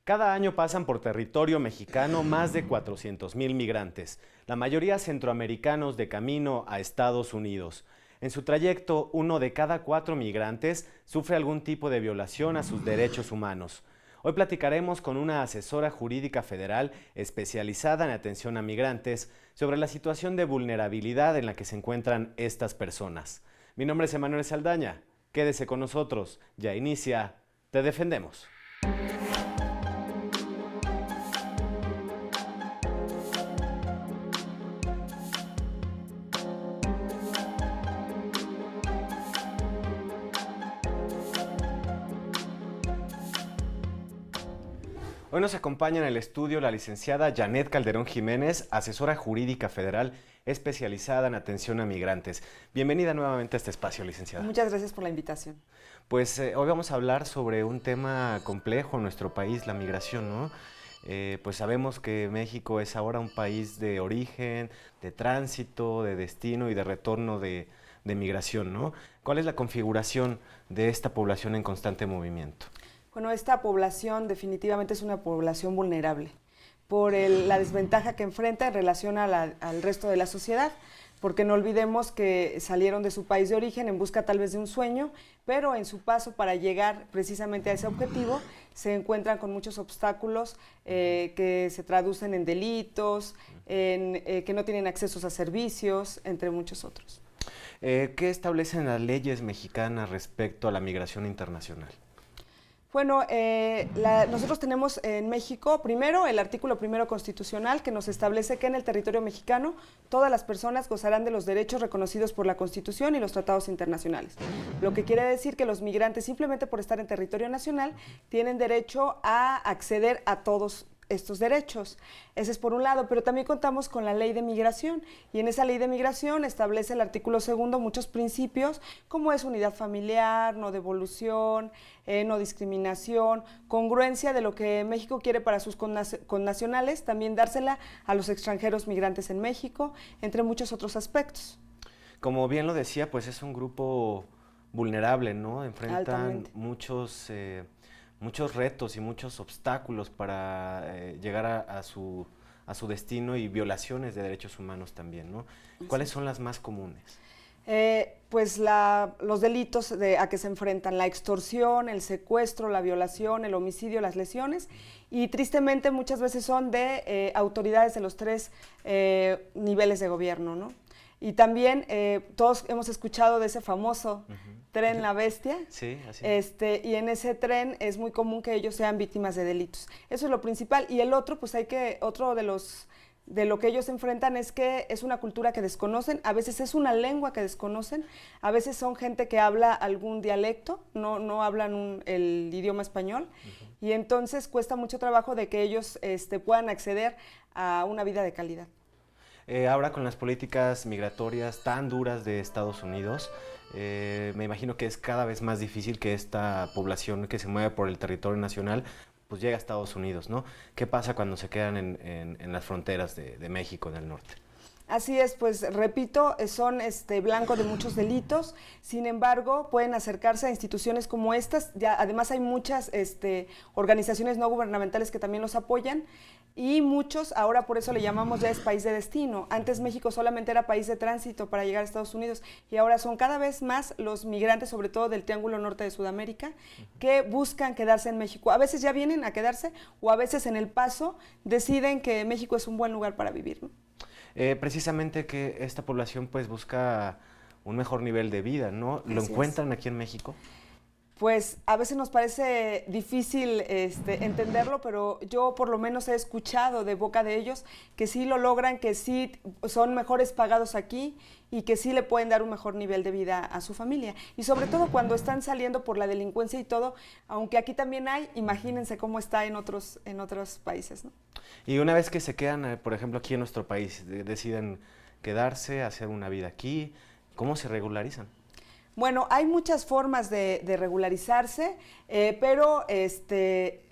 Cada año pasan por territorio mexicano más de 400,000 migrantes, la mayoría centroamericanos de camino a Estados Unidos. En su trayecto, 1 de cada 4 migrantes sufre algún tipo de violación a sus derechos humanos. Hoy platicaremos con una asesora jurídica federal especializada en atención a migrantes sobre la situación de vulnerabilidad en la que se encuentran estas personas. Mi nombre es Emanuel Saldaña. Quédese con nosotros. Ya inicia Te Defendemos. Hoy nos acompaña en el estudio la licenciada Janet Calderón Jiménez, asesora jurídica federal especializada en atención a migrantes. Bienvenida nuevamente a este espacio, licenciada. Muchas gracias por la invitación. Pues hoy vamos a hablar sobre un tema complejo en nuestro país, la migración, ¿no? Pues sabemos que México es ahora un país de origen, de tránsito, de destino y de retorno de migración, ¿no? ¿Cuál es la configuración de esta población en constante movimiento? Bueno, esta población definitivamente es una población vulnerable por la desventaja que enfrenta en relación al resto de la sociedad, porque no olvidemos que salieron de su país de origen en busca tal vez de un sueño, pero en su paso para llegar precisamente a ese objetivo se encuentran con muchos obstáculos que se traducen en delitos, que no tienen accesos a servicios, entre muchos otros. ¿Qué establecen las leyes mexicanas respecto a la migración internacional? Bueno, nosotros tenemos en México, primero, el artículo primero constitucional que nos establece que en el territorio mexicano todas las personas gozarán de los derechos reconocidos por la Constitución y los tratados internacionales. Lo que quiere decir que los migrantes, simplemente por estar en territorio nacional, tienen derecho a acceder a todos estos derechos. Ese es por un lado, pero también contamos con la ley de migración y en esa ley de migración establece el artículo segundo muchos principios como es unidad familiar, no devolución, no discriminación, congruencia de lo que México quiere para sus connacionales, también dársela a los extranjeros migrantes en México, entre muchos otros aspectos. Como bien lo decía, pues es un grupo vulnerable, ¿no? Enfrentan Altamente. muchos retos y muchos obstáculos para llegar a su destino y violaciones de derechos humanos también, ¿no? ¿Cuáles son las más comunes? Pues los delitos a que se enfrentan, la extorsión, el secuestro, la violación, el homicidio, las lesiones, y tristemente muchas veces son de autoridades de los 3 niveles de gobierno, ¿no? Y también todos hemos escuchado de ese famoso tren La Bestia. Sí, así. Y en ese tren es muy común que ellos sean víctimas de delitos. Eso es lo principal. Y el otro, pues otro de lo que ellos enfrentan es que es una cultura que desconocen, a veces es una lengua que desconocen, a veces son gente que habla algún dialecto, no hablan el idioma español, y entonces cuesta mucho trabajo de que ellos puedan acceder a una vida de calidad. Ahora con las políticas migratorias tan duras de Estados Unidos, me imagino que es cada vez más difícil que esta población que se mueve por el territorio nacional pues llegue a Estados Unidos, ¿no? ¿Qué pasa cuando se quedan en las fronteras de México, en el norte? Así es, pues repito, son blanco de muchos delitos, sin embargo pueden acercarse a instituciones como estas, además hay muchas organizaciones no gubernamentales que también los apoyan y muchos, ahora por eso le llamamos ya es país de destino. Antes México solamente era país de tránsito para llegar a Estados Unidos y ahora son cada vez más los migrantes, sobre todo del Triángulo Norte de Sudamérica, que buscan quedarse en México. A veces ya vienen a quedarse o a veces en el paso deciden que México es un buen lugar para vivir, ¿no? Precisamente que esta población pues busca un mejor nivel de vida, ¿no? ¿Lo encuentran aquí en México? Pues a veces nos parece difícil entenderlo, pero yo por lo menos he escuchado de boca de ellos que sí lo logran, que sí son mejores pagados aquí y que sí le pueden dar un mejor nivel de vida a su familia. Y sobre todo cuando están saliendo por la delincuencia y todo, aunque aquí también hay, imagínense cómo está en otros países, ¿no? Y una vez que se quedan, por ejemplo, aquí en nuestro país, deciden quedarse, hacer una vida aquí, ¿cómo se regularizan? Bueno, hay muchas formas de regularizarse, pero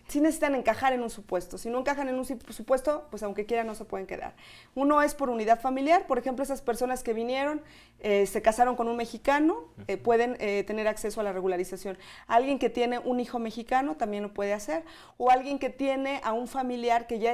sí necesitan encajar en un supuesto. Si no encajan en un supuesto, pues aunque quieran no se pueden quedar. Uno es por unidad familiar, por ejemplo, esas personas que vinieron, se casaron con un mexicano, pueden tener acceso a la regularización. Alguien que tiene un hijo mexicano también lo puede hacer, o alguien que tiene a un familiar que ya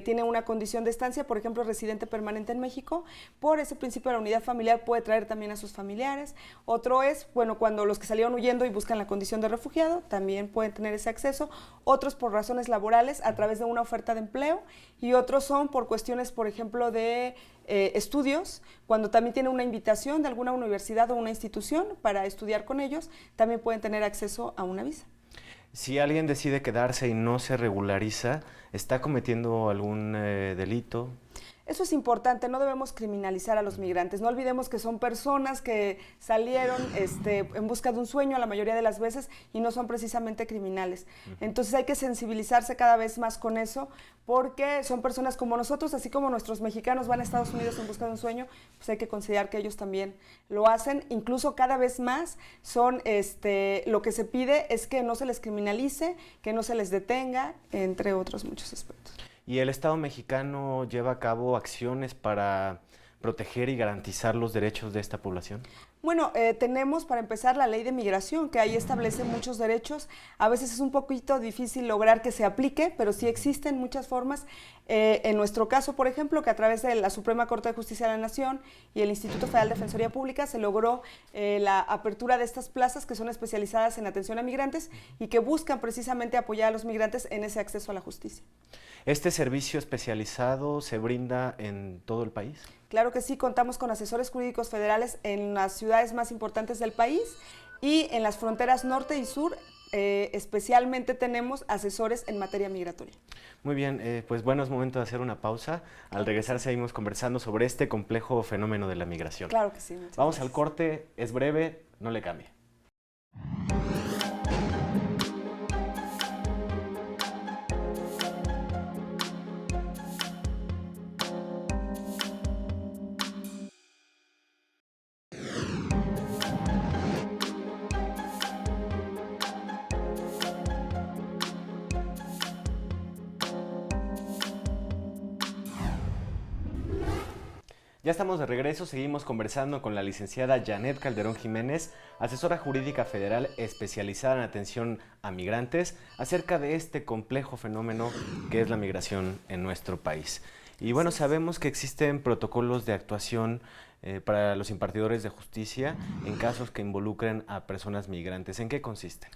tiene una condición de estancia, por ejemplo, residente permanente en México, por ese principio de la unidad familiar puede traer también a sus familiares. Otro es, bueno, cuando los que salieron huyendo y buscan la condición de refugiado, también pueden tener ese acceso. Otros por razones laborales a través de una oferta de empleo, y otros son por cuestiones, por ejemplo, de estudios, cuando también tienen una invitación de alguna universidad o una institución para estudiar con ellos, también pueden tener acceso a una visa. Si alguien decide quedarse y no se regulariza, ¿está cometiendo algún delito? Eso es importante, no debemos criminalizar a los migrantes. No olvidemos que son personas que salieron en busca de un sueño la mayoría de las veces y no son precisamente criminales. Entonces hay que sensibilizarse cada vez más con eso, porque son personas como nosotros, así como nuestros mexicanos van a Estados Unidos en busca de un sueño, pues hay que considerar que ellos también lo hacen. Incluso cada vez más son, lo que se pide es que no se les criminalice, que no se les detenga, entre otros muchos aspectos. ¿Y el Estado mexicano lleva a cabo acciones para proteger y garantizar los derechos de esta población? Bueno, tenemos para empezar la ley de migración, que ahí establece muchos derechos. A veces es un poquito difícil lograr que se aplique, pero sí existen muchas formas. En nuestro caso, por ejemplo, que a través de la Suprema Corte de Justicia de la Nación y el Instituto Federal de Defensoría Pública se logró la apertura de estas plazas que son especializadas en atención a migrantes y que buscan precisamente apoyar a los migrantes en ese acceso a la justicia. ¿Este servicio especializado se brinda en todo el país? Claro que sí, contamos con asesores jurídicos federales en las ciudades más importantes del país y en las fronteras norte y sur, especialmente tenemos asesores en materia migratoria. Muy bien, pues bueno, es momento de hacer una pausa. Al regresar seguimos conversando sobre este complejo fenómeno de la migración. Claro que sí. Vamos al corte, es breve, no le cambie. Ya estamos de regreso, seguimos conversando con la licenciada Janet Calderón Jiménez, asesora jurídica federal especializada en atención a migrantes, acerca de este complejo fenómeno que es la migración en nuestro país. Y bueno, sabemos que existen protocolos de actuación para los impartidores de justicia en casos que involucren a personas migrantes. ¿En qué consisten?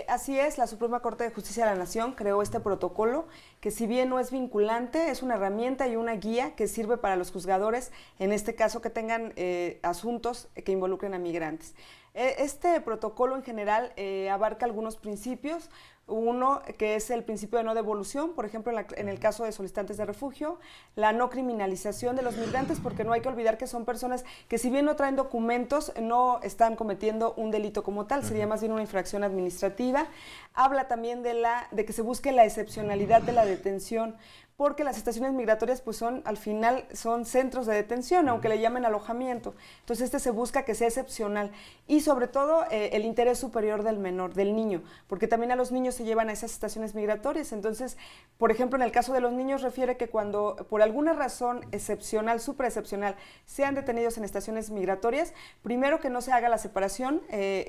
Así es, la Suprema Corte de Justicia de la Nación creó este protocolo que, si bien no es vinculante, es una herramienta y una guía que sirve para los juzgadores, en este caso que tengan asuntos que involucren a migrantes. Este protocolo en general abarca algunos principios. Uno, que es el principio de no devolución, por ejemplo, en el caso de solicitantes de refugio, la no criminalización de los migrantes, porque no hay que olvidar que son personas que, si bien no traen documentos, no están cometiendo un delito como tal, sería más bien una infracción administrativa. Habla también de que se busque la excepcionalidad de la detención, porque las estaciones migratorias pues al final son centros de detención, aunque le llamen alojamiento. Entonces se busca que sea excepcional y sobre todo el interés superior del menor, del niño, porque también a los niños se llevan a esas estaciones migratorias. Entonces, por ejemplo, en el caso de los niños refiere que cuando por alguna razón excepcional, superexcepcional, sean detenidos en estaciones migratorias, primero que no se haga la separación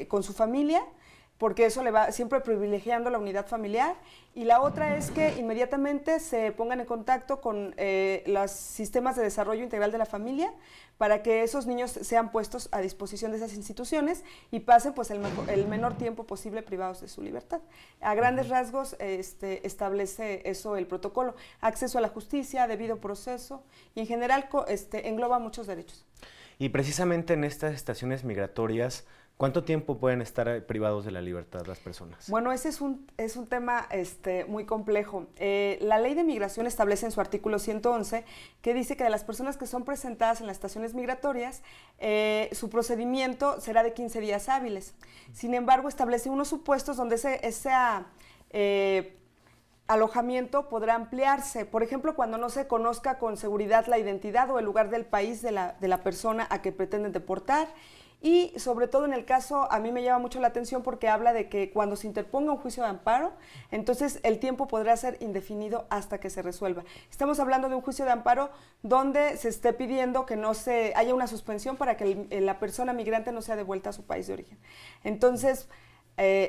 con su familia, porque eso le va siempre privilegiando la unidad familiar, y la otra es que inmediatamente se pongan en contacto con los sistemas de desarrollo integral de la familia para que esos niños sean puestos a disposición de esas instituciones y pasen pues el menor tiempo posible privados de su libertad. A grandes rasgos establece eso el protocolo: acceso a la justicia, debido proceso, y en general engloba muchos derechos. Y precisamente en estas estaciones migratorias, ¿cuánto tiempo pueden estar privados de la libertad las personas? Bueno, ese es un tema muy complejo. La Ley de Migración establece en su artículo 111 que dice que de las personas que son presentadas en las estaciones migratorias, su procedimiento será de 15 días hábiles. Sin embargo, establece unos supuestos donde ese alojamiento podrá ampliarse. Por ejemplo, cuando no se conozca con seguridad la identidad o el lugar del país de la persona a que pretenden deportar, y sobre todo en el caso, a mí me llama mucho la atención porque habla de que cuando se interponga un juicio de amparo, entonces el tiempo podrá ser indefinido hasta que se resuelva. Estamos hablando de un juicio de amparo donde se esté pidiendo que no se haya una suspensión para que la persona migrante no sea devuelta a su país de origen. Entonces,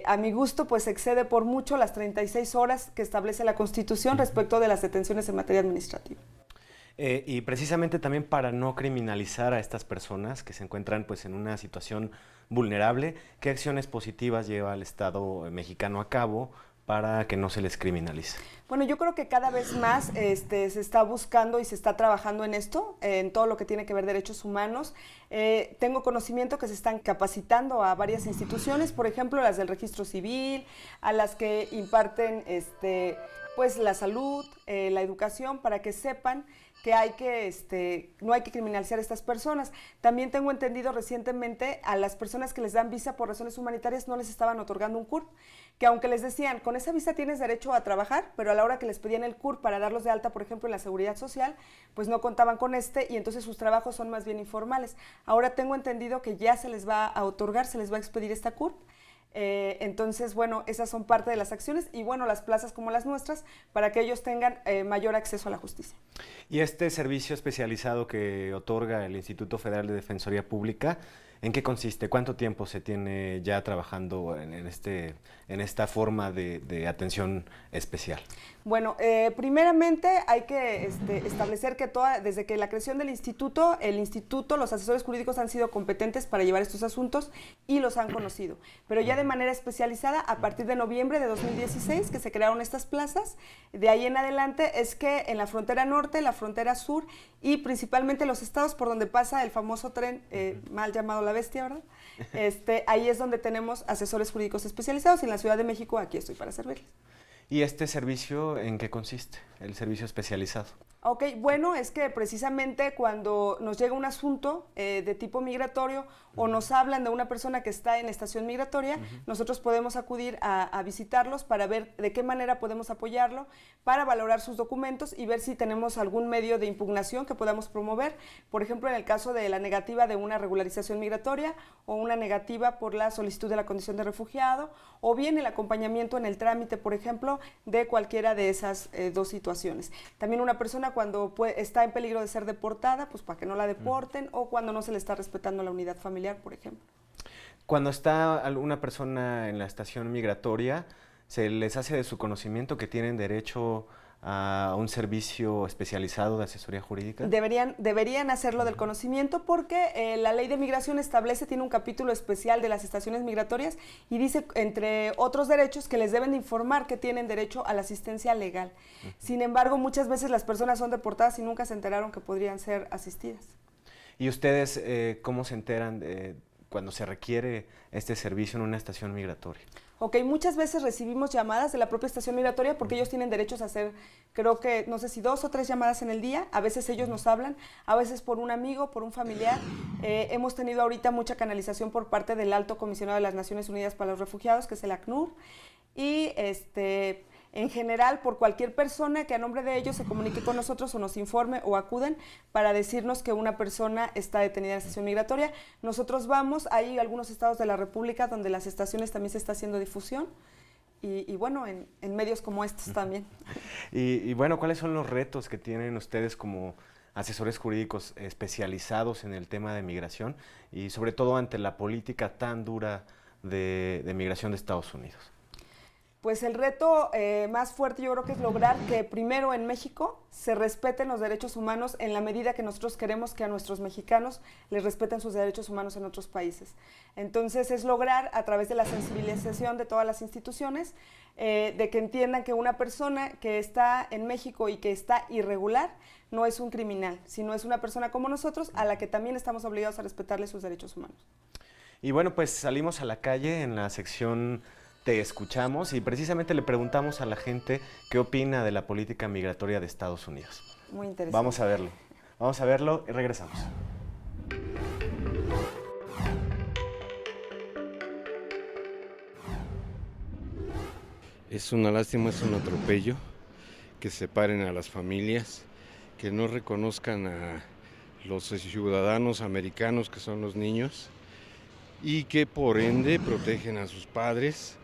a mi gusto, pues excede por mucho las 36 horas que establece la Constitución respecto de las detenciones en materia administrativa. Y precisamente también para no criminalizar a estas personas que se encuentran pues en una situación vulnerable, ¿qué acciones positivas lleva el Estado mexicano a cabo para que no se les criminalice? Bueno, yo creo que cada vez más se está buscando y se está trabajando en esto, en todo lo que tiene que ver derechos humanos. Tengo conocimiento que se están capacitando a varias instituciones, por ejemplo, las del registro civil, a las que imparten pues la salud, la educación, para que sepan que no hay que criminalizar a estas personas. También tengo entendido recientemente a las personas que les dan visa por razones humanitarias no les estaban otorgando un CURP, que aunque les decían, con esa visa tienes derecho a trabajar, pero a la hora que les pedían el CURP para darlos de alta, por ejemplo, en la seguridad social, pues no contaban con y entonces sus trabajos son más bien informales. Ahora tengo entendido que ya se les va a otorgar, se les va a expedir esta CURP. Entonces, bueno, esas son parte de las acciones y, bueno, las plazas como las nuestras para que ellos tengan mayor acceso a la justicia. Y este servicio especializado que otorga el Instituto Federal de Defensoría Pública, ¿en qué consiste? ¿Cuánto tiempo se tiene ya trabajando en esta forma de atención especial? Bueno, primeramente hay que establecer que desde que la creación del instituto, los asesores jurídicos han sido competentes para llevar estos asuntos y los han conocido. Pero ya de manera especializada, a partir de noviembre de 2016, que se crearon estas plazas, de ahí en adelante es que en la frontera norte, la frontera sur y principalmente los estados por donde pasa el famoso tren mal llamado La Bestia, ¿verdad? Ahí es donde tenemos asesores jurídicos especializados y en la Ciudad de México aquí estoy para servirles. ¿Y este servicio en qué consiste, el servicio especializado? Ok, bueno, es que precisamente cuando nos llega un asunto de tipo migratorio o nos hablan de una persona que está en estación migratoria, nosotros podemos acudir a visitarlos para ver de qué manera podemos apoyarlo, para valorar sus documentos y ver si tenemos algún medio de impugnación que podamos promover. Por ejemplo, en el caso de la negativa de una regularización migratoria o una negativa por la solicitud de la condición de refugiado, o bien el acompañamiento en el trámite, por ejemplo, de cualquiera de esas dos situaciones. También una persona cuando está en peligro de ser deportada, pues para que no la deporten, o cuando no se le está respetando la unidad familiar, por ejemplo. Cuando está alguna persona en la estación migratoria, ¿se les hace de su conocimiento que tienen derecho a un servicio especializado de asesoría jurídica? Deberían hacerlo del conocimiento porque la ley de migración tiene un capítulo especial de las estaciones migratorias y dice, entre otros derechos, que les deben de informar que tienen derecho a la asistencia legal. Sin embargo, muchas veces las personas son deportadas y nunca se enteraron que podrían ser asistidas. ¿Y ustedes cómo se enteran cuando se requiere este servicio en una estación migratoria? Ok, muchas veces recibimos llamadas de la propia estación migratoria porque ellos tienen derechos a hacer, creo que, no sé si 2 o 3 llamadas en el día. A veces ellos nos hablan, a veces por un amigo, por un familiar. Hemos tenido ahorita mucha canalización por parte del Alto Comisionado de las Naciones Unidas para los Refugiados, que es el ACNUR, y en general, por cualquier persona que a nombre de ellos se comunique con nosotros o nos informe o acuden para decirnos que una persona está detenida en la estación migratoria. Nosotros vamos, hay algunos estados de la República donde las estaciones también se está haciendo difusión y bueno, en medios como estos también. Y bueno, ¿cuáles son los retos que tienen ustedes como asesores jurídicos especializados en el tema de migración y sobre todo ante la política tan dura de migración de Estados Unidos? Pues el reto más fuerte yo creo que es lograr que primero en México se respeten los derechos humanos en la medida que nosotros queremos que a nuestros mexicanos les respeten sus derechos humanos en otros países. Entonces es lograr a través de la sensibilización de todas las instituciones de que entiendan que una persona que está en México y que está irregular no es un criminal, sino es una persona como nosotros a la que también estamos obligados a respetarle sus derechos humanos. Y bueno, pues salimos a la calle en la sección Te Escuchamos y precisamente le preguntamos a la gente qué opina de la política migratoria de Estados Unidos. Muy interesante. Vamos a verlo y regresamos. Es una lástima, es un atropello, que separen a las familias, que no reconozcan a los ciudadanos americanos que son los niños y que por ende protegen a sus padres.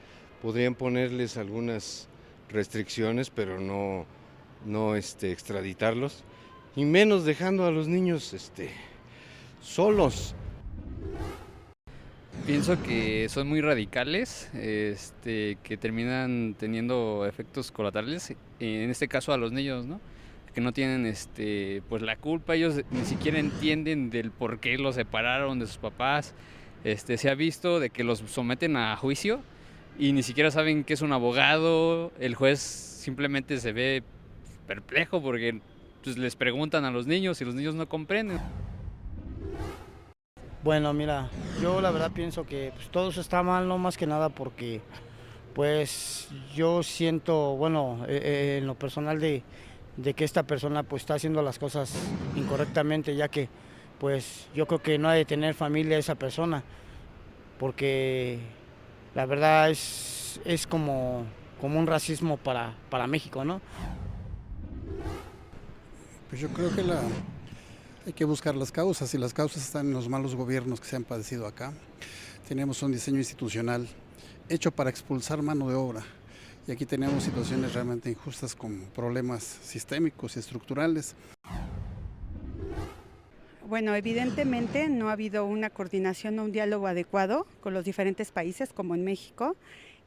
Podrían ponerles algunas restricciones, pero no extraditarlos, y menos dejando a los niños solos. Pienso que son muy radicales, que terminan teniendo efectos colaterales, en este caso a los niños, ¿no? Que no tienen pues la culpa, ellos ni siquiera entienden del por qué los separaron de sus papás. Se ha visto de que los someten a juicio y ni siquiera saben qué es un abogado. El juez simplemente se ve perplejo porque pues, les preguntan a los niños y los niños no comprenden. Bueno, mira, yo la verdad pienso que pues, todo eso está mal, no más que nada porque pues yo siento, bueno, en lo personal de que esta persona pues está haciendo las cosas incorrectamente, ya que pues yo creo que no ha de tener familia esa persona, porque la verdad es como un racismo para México, ¿no? Pues yo creo que hay que buscar las causas, y las causas están en los malos gobiernos que se han padecido acá. Tenemos un diseño institucional hecho para expulsar mano de obra, y aquí tenemos situaciones realmente injustas con problemas sistémicos y estructurales. Bueno, evidentemente no ha habido una coordinación o un diálogo adecuado con los diferentes países, como en México.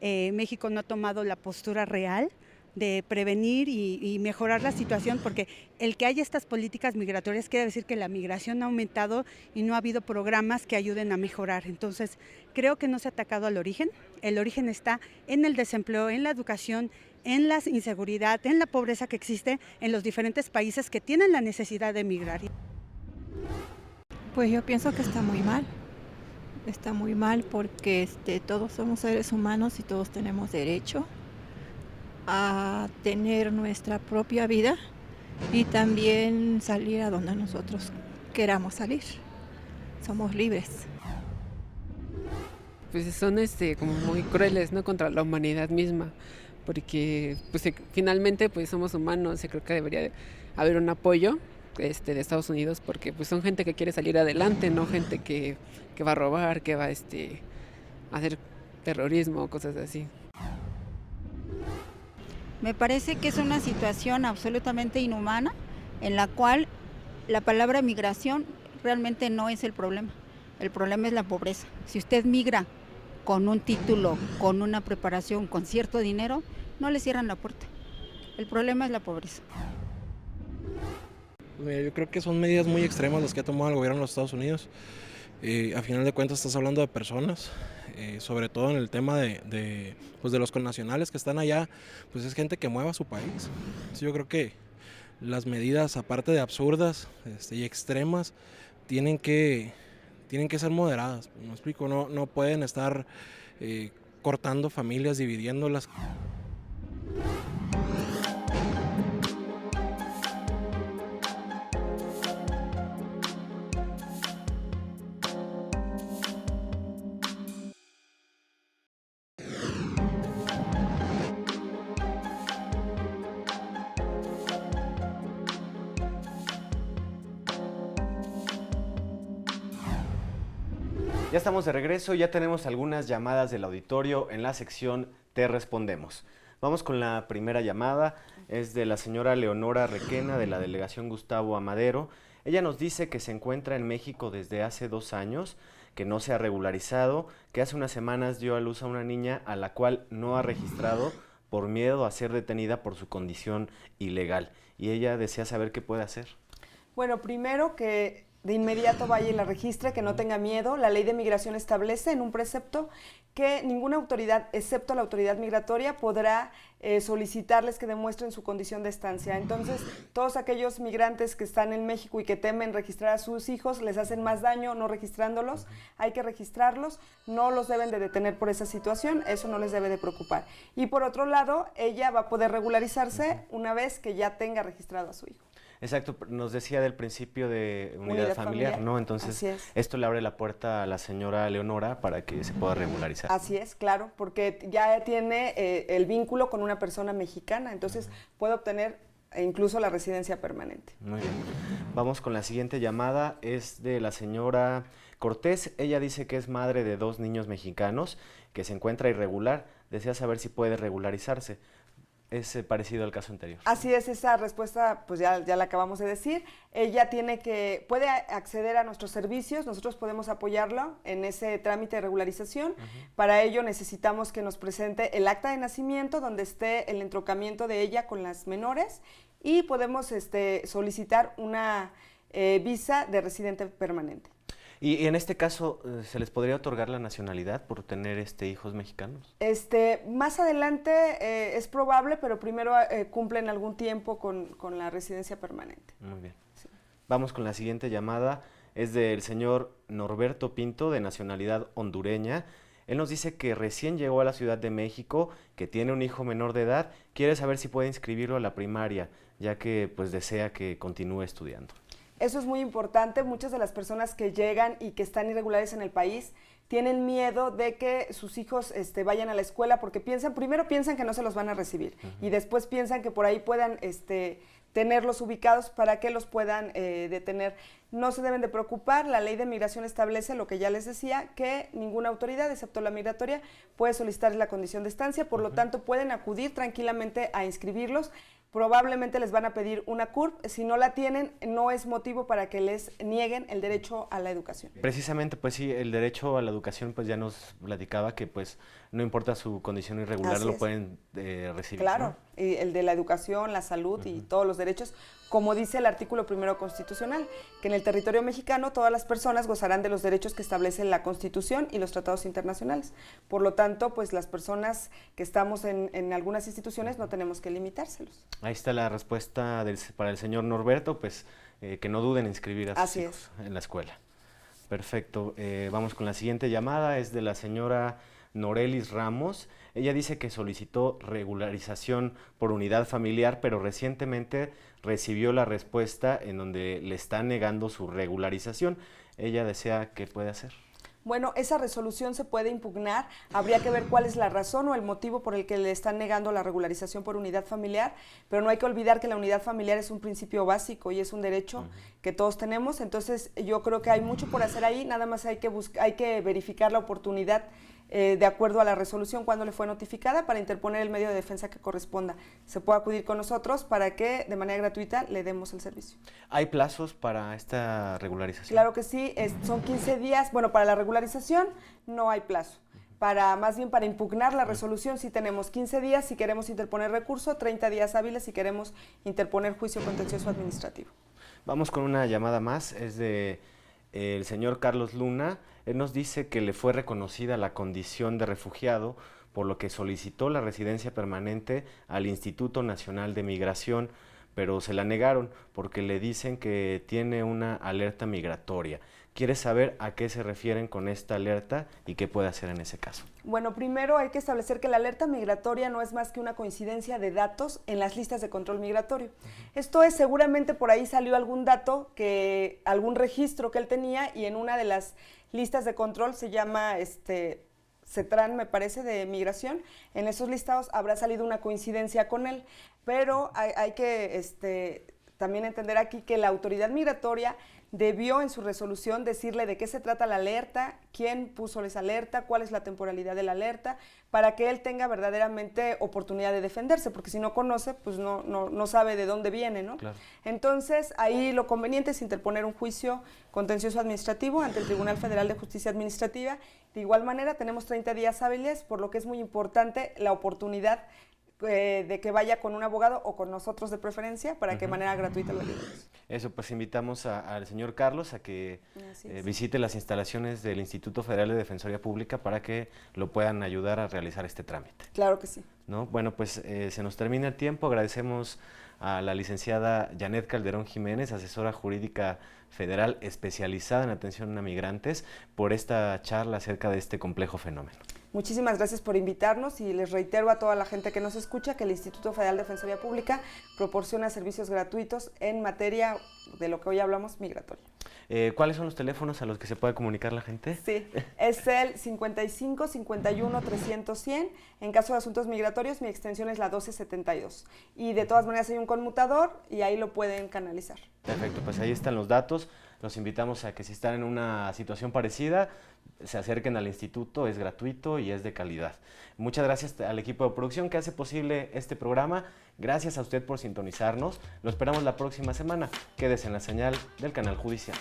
México no ha tomado la postura real de prevenir y mejorar la situación, porque el que haya estas políticas migratorias quiere decir que la migración ha aumentado y no ha habido programas que ayuden a mejorar. Entonces, creo que no se ha atacado al origen. El origen está en el desempleo, en la educación, en la inseguridad, en la pobreza que existe en los diferentes países que tienen la necesidad de migrar. Pues yo pienso que está muy mal porque todos somos seres humanos y todos tenemos derecho a tener nuestra propia vida y también salir a donde nosotros queramos salir. Somos libres. Pues son como muy crueles, ¿no? Contra la humanidad misma, porque pues finalmente pues somos humanos y creo que debería haber un apoyo de Estados Unidos, porque pues son gente que quiere salir adelante, no gente que va a robar, que va a hacer terrorismo, cosas así. Me parece que es una situación absolutamente inhumana, en la cual la palabra migración realmente no es el problema. El problema es la pobreza. Si usted migra con un título, con una preparación, con cierto dinero, no le cierran la puerta. El problema es la pobreza. Yo creo que son medidas muy extremas las que ha tomado el gobierno de los Estados Unidos. A final de cuentas estás hablando de personas, sobre todo en el tema de los connacionales que están allá, pues es gente que mueve a su país. Yo creo que las medidas, aparte de absurdas y extremas, tienen que ser moderadas. Me explico, no pueden estar cortando familias, dividiéndolas. Ya estamos de regreso, ya tenemos algunas llamadas del auditorio en la sección Te Respondemos. Vamos con la primera llamada, es de la señora Leonora Requena de la delegación Gustavo Amadero. Ella nos dice que se encuentra en México desde hace 2 años, que no se ha regularizado, que hace unas semanas dio a luz a una niña a la cual no ha registrado por miedo a ser detenida por su condición ilegal. Y ella desea saber qué puede hacer. Bueno, primero que de inmediato vaya y la registre, que no tenga miedo. La ley de migración establece en un precepto que ninguna autoridad, excepto la autoridad migratoria, podrá solicitarles que demuestren su condición de estancia. Entonces, todos aquellos migrantes que están en México y que temen registrar a sus hijos, les hacen más daño no registrándolos. Hay que registrarlos, no los deben de detener por esa situación, eso no les debe de preocupar. Y por otro lado, ella va a poder regularizarse una vez que ya tenga registrado a su hijo. Exacto, nos decía del principio de unidad familiar, ¿no? Entonces, esto le abre la puerta a la señora Leonora para que se pueda regularizar. Así es, claro, porque ya tiene el vínculo con una persona mexicana, entonces puede obtener e incluso la residencia permanente. Muy bien. Vamos con la siguiente llamada, es de la señora Cortés. Ella dice que es madre de 2 niños mexicanos, que se encuentra irregular, desea saber si puede regularizarse. Es parecido al caso anterior. Así es, esa respuesta pues ya la acabamos de decir. Ella puede acceder a nuestros servicios, nosotros podemos apoyarlo en ese trámite de regularización. Para ello necesitamos que nos presente el acta de nacimiento donde esté el entrocamiento de ella con las menores y podemos solicitar una visa de residente permanente. Y en este caso, ¿se les podría otorgar la nacionalidad por tener hijos mexicanos? Más adelante es probable, pero primero cumplen algún tiempo con la residencia permanente. Muy bien. Sí. Vamos con la siguiente llamada. Es del señor Norberto Pinto, de nacionalidad hondureña. Él nos dice que recién llegó a la Ciudad de México, que tiene un hijo menor de edad. Quiere saber si puede inscribirlo a la primaria, ya que pues desea que continúe estudiando. Eso es muy importante. Muchas de las personas que llegan y que están irregulares en el país tienen miedo de que sus hijos vayan a la escuela porque primero piensan que no se los van a recibir y después piensan que por ahí puedan tenerlos ubicados para que los puedan detener. No se deben de preocupar, la ley de migración establece lo que ya les decía, que ninguna autoridad, excepto la migratoria, puede solicitar la condición de estancia, por lo tanto pueden acudir tranquilamente a inscribirlos. Probablemente les van a pedir una CURP, si no la tienen, no es motivo para que les nieguen el derecho a la educación. Precisamente, pues sí, el derecho a la educación, pues ya nos platicaba que pues no importa su condición irregular, lo pueden recibir. Claro, ¿no? Y el de la educación, la salud y todos los derechos, como dice el artículo 1 constitucional, que en el territorio mexicano todas las personas gozarán de los derechos que establecen la Constitución y los tratados internacionales. Por lo tanto, pues las personas que estamos en algunas instituciones no tenemos que limitárselos. Ahí está la respuesta para el señor Norberto, pues que no duden en inscribir a sus hijos en la escuela. Perfecto, vamos con la siguiente llamada, es de la señora Norelis Ramos. Ella dice que solicitó regularización por unidad familiar, pero recientemente recibió la respuesta en donde le está negando su regularización. Ella desea qué puede hacer. Bueno, esa resolución se puede impugnar, habría que ver cuál es la razón o el motivo por el que le están negando la regularización por unidad familiar, pero no hay que olvidar que la unidad familiar es un principio básico y es un derecho que todos tenemos, entonces yo creo que hay mucho por hacer ahí, nada más hay que verificar la oportunidad de acuerdo a la resolución cuando le fue notificada para interponer el medio de defensa que corresponda. Se puede acudir con nosotros para que de manera gratuita le demos el servicio. ¿Hay plazos para esta regularización? Claro que sí, son 15 días. Bueno, para la regularización no hay plazo. Más bien para impugnar la resolución sí tenemos 15 días si queremos interponer recurso, 30 días hábiles si queremos interponer juicio contencioso administrativo. Vamos con una llamada más, es de el señor Carlos Luna. Él nos dice que le fue reconocida la condición de refugiado, por lo que solicitó la residencia permanente al Instituto Nacional de Migración, pero se la negaron porque le dicen que tiene una alerta migratoria. ¿Quiere saber a qué se refieren con esta alerta y qué puede hacer en ese caso? Bueno, primero hay que establecer que la alerta migratoria no es más que una coincidencia de datos en las listas de control migratorio. Esto es, seguramente por ahí salió algún dato, algún registro que él tenía y en una de las listas de control se llama CETRAN, me parece, de migración. En esos listados habrá salido una coincidencia con él, pero hay que también entender aquí que la autoridad migratoria debió en su resolución decirle de qué se trata la alerta, quién puso esa alerta, cuál es la temporalidad de la alerta, para que él tenga verdaderamente oportunidad de defenderse, porque si no conoce, pues no sabe de dónde viene, ¿no? Claro. Entonces, ahí lo conveniente es interponer un juicio contencioso administrativo ante el Tribunal Federal de Justicia Administrativa. De igual manera, tenemos 30 días hábiles, por lo que es muy importante la oportunidad de que vaya con un abogado o con nosotros de preferencia para que de manera gratuita lo ayudemos. Eso, pues invitamos al señor Carlos a que visite las instalaciones del Instituto Federal de Defensoría Pública para que lo puedan ayudar a realizar este trámite. Claro que sí. ¿No? Bueno, pues se nos termina el tiempo. Agradecemos a la licenciada Janet Calderón Jiménez, asesora jurídica federal especializada en atención a migrantes, por esta charla acerca de este complejo fenómeno. Muchísimas gracias por invitarnos y les reitero a toda la gente que nos escucha que el Instituto Federal de Defensoría Pública proporciona servicios gratuitos en materia de lo que hoy hablamos, migratoria. ¿Cuáles son los teléfonos a los que se puede comunicar la gente? Sí, es el 55 51 300 100. En caso de asuntos migratorios, mi extensión es la 1272. Y de todas maneras hay un conmutador y ahí lo pueden canalizar. Perfecto, pues ahí están los datos. Los invitamos a que si están en una situación parecida, se acerquen al instituto, es gratuito y es de calidad. Muchas gracias al equipo de producción que hace posible este programa. Gracias a usted por sintonizarnos. Lo esperamos la próxima semana. Quédese en la señal del Canal Judicial.